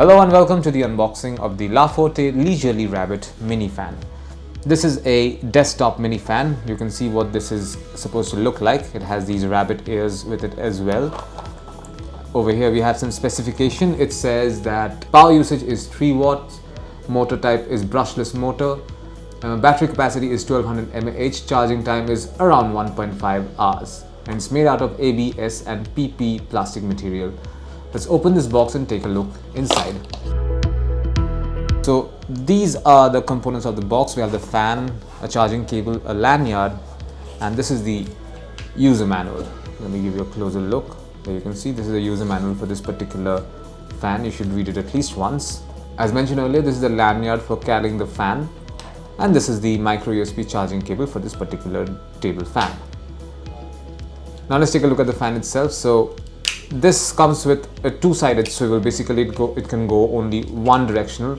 Hello and welcome to the unboxing of the Forte Leisurely Rabbit mini fan. This is a desktop mini fan. You can see what this is supposed to look like. It has these rabbit ears with it as well. Over here we have some specification. It says that power usage is 3 watts, motor type is brushless motor, battery capacity is 1200 mAh, charging time is around 1.5 hours, and it's made out of ABS and PP plastic material. Let's open this box and take a look inside. So these are the components of the box. We have the fan, a charging cable, a lanyard, and this is the user manual. Let me give you a closer look. There you can see this is a user manual for this particular fan. You should read it at least once. As mentioned earlier, this is the lanyard for carrying the fan, and this is the micro USB charging cable for this particular table fan. Now let's take a look at the fan itself. So this comes with a two-sided swivel. Basically it can go only one directional,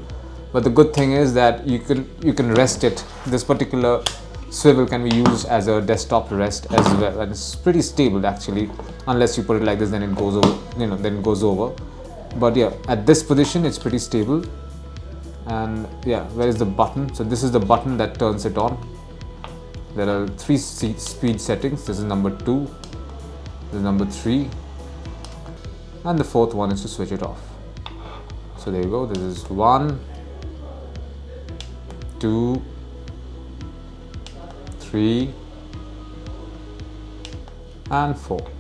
but the good thing is that you can rest it. This particular swivel can be used as a desktop rest as well, and it's pretty stable actually. Unless you put it like this, then it goes over, then it goes over. But yeah, at this position it's pretty stable. And yeah, where is the button? So this is the button that turns it on. There are 3 speed settings. This is number 2, this is number 3, and the 4th one is to switch it off. So there you go. This is 1, 2, 3, and 4.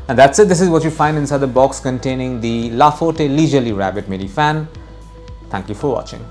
And that's it. This is what you find inside the box containing the Forte Leisurely Rabbit mini fan. Thank you for watching.